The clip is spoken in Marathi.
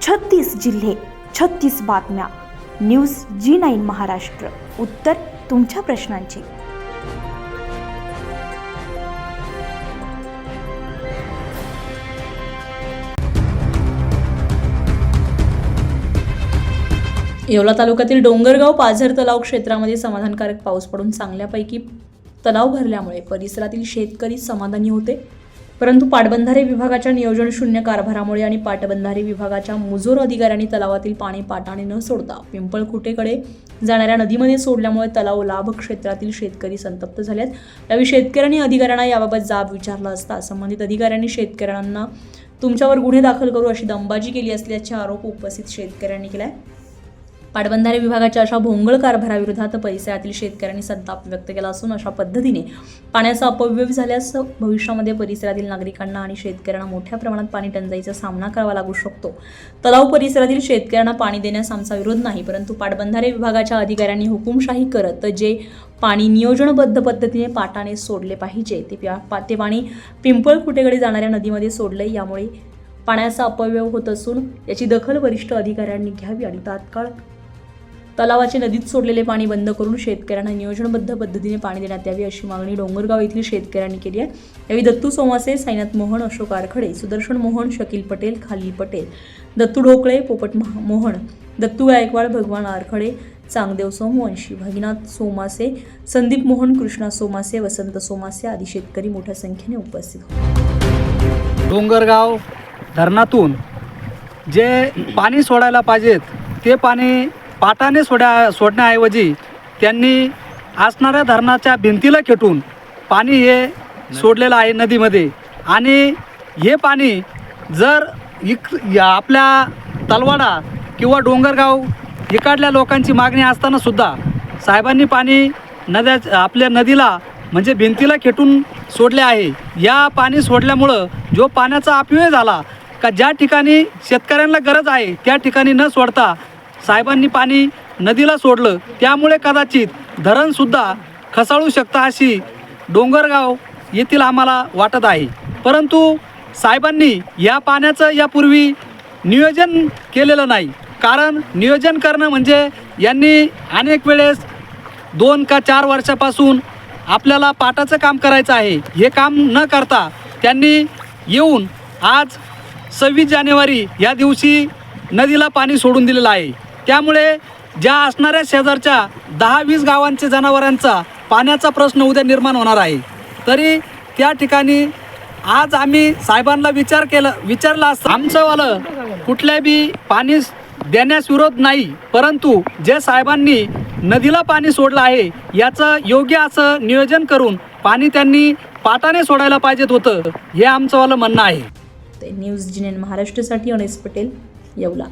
36 जिल्हे, 36 बातम्या. News G9 Maharashtra. उत्तर तुमच्या प्रश्नांची. येवला तालुक्यातील डोंगरगाव पाझर तलाव क्षेत्रामध्ये समाधानकारक पाऊस पडून चांगल्यापैकी तलाव भरल्यामुळे परिसरातील शेतकरी समाधानी होते. परंतु पाटबंधारे विभागाच्या नियोजन शून्य कारभारामुळे आणि पाटबंधारे विभागाच्या मुजोर अधिकाऱ्यांनी तलावातील पाणी पाटाने न सोडता पिंपळखुटेकडे जाणाऱ्या नदीमध्ये सोडल्यामुळे तलाव लाभ क्षेत्रातील शेतकरी संतप्त झालेत. यावेळी शेतकऱ्यांनी अधिकाऱ्यांना याबाबत जाब विचारला असता संबंधित अधिकाऱ्यांनी शेतकऱ्यांना तुमच्यावर गुन्हे दाखल करू अशी दंबाजी केली असल्याचे आरोप उपस्थित शेतकऱ्यांनी केलाय. पाटबंधारे विभागाच्या अशा भोंगळ कारभाराविरोधात परिसरातील शेतकऱ्यांनी संताप व्यक्त केला असून अशा पद्धतीने पाण्याचा अपव्यय झाल्यास भविष्यामध्ये परिसरातील नागरिकांना आणि शेतकऱ्यांना मोठ्या प्रमाणात पाणी टंचाईचा सामना करावा लागू शकतो. तलाव परिसरातील शेतकऱ्यांना पाणी देण्यास आमचा विरोध नाही, परंतु पाटबंधारे विभागाच्या अधिकाऱ्यांनी हुकुमशाही करत जे पाणी नियोजनबद्ध पद्धतीने पाटाने सोडले पाहिजे ते पाणी पिंपळखुटेकडे जाणाऱ्या नदीमध्ये सोडले. यामुळे पाण्याचा अपव्यय होत असून याची दखल वरिष्ठ अधिकाऱ्यांनी घ्यावी आणि तात्काळ तलावाचे नदीत सोडलेले पाणी बंद करून शेतकऱ्यांना नियोजनबद्ध पद्धतीने पाणी देण्यात यावे अशी मागणी डोंगरगाव येथील शेतकऱ्यांनी केली आहे. यावेळी दत्तू सोमासे, साईनाथ मोहन, अशोक आरखडे, सुदर्शन मोहन, शकील पटेल, खालील पटेल, दत्तू ढोकळे, पोपट मोहन, दत्तू गायकवाड, भगवान आरखडे, चांगदेव सोमवंशी, भगीनाथ सोमासे, संदीप मोहन, कृष्णा सोमासे, वसंत सोमासे आदी शेतकरी मोठ्या संख्येने उपस्थित होते. डोंगरगाव धरणातून जे पाणी सोडायला पाहिजेत ते पाणी पाटाने सोडण्याऐवजी त्यांनी असणाऱ्या धरणाच्या भिंतीला खेटून पाणी हे सोडलेलं आहे नदीमध्ये. आणि हे पाणी जर आपल्या तलवाडा किंवा डोंगरगाव इकडल्या लोकांची मागणी असताना सुद्धा साहेबांनी पाणी आपल्या नदीला म्हणजे भिंतीला खेटून सोडले आहे. या पाणी सोडल्यामुळं जो पाण्याचा अपव्यय झाला का ज्या ठिकाणी शेतकऱ्यांना गरज आहे त्या ठिकाणी न सोडता साहेबांनी पाणी नदीला सोडलं, त्यामुळे कदाचित धरणसुद्धा खसाळू शकतं अशी डोंगरगाव येथील आम्हाला वाटत आहे. परंतु साहेबांनी या पाण्याचं यापूर्वी नियोजन केलेलं नाही. कारण नियोजन करणं म्हणजे यांनी अनेक वेळेस 2 का 4 वर्षापासून आपल्याला पाटाचं काम करायचं आहे. हे काम न करता त्यांनी येऊन आज 26 जानेवारी या दिवशी नदीला पाणी सोडून दिलेलं आहे. त्यामुळे ज्या असणाऱ्या शेजारच्या 10-20 गावांच्या जनावरांचा पाण्याचा प्रश्न उद्या निर्माण होणार आहे. तरी त्या ठिकाणी आज आम्ही साहेबांना विचारला असता आमचंवालं कुठल्या बी पाणी देण्यास विरोध नाही, परंतु जे साहेबांनी नदीला पाणी सोडलं आहे याचं योग्य असं नियोजन करून पाणी त्यांनी पाटाने सोडायला पाहिजेत होतं, हे आमचंवालं म्हणणं आहे. न्यूज G9 महाराष्ट्रासाठी अनेस पटेल, येवला.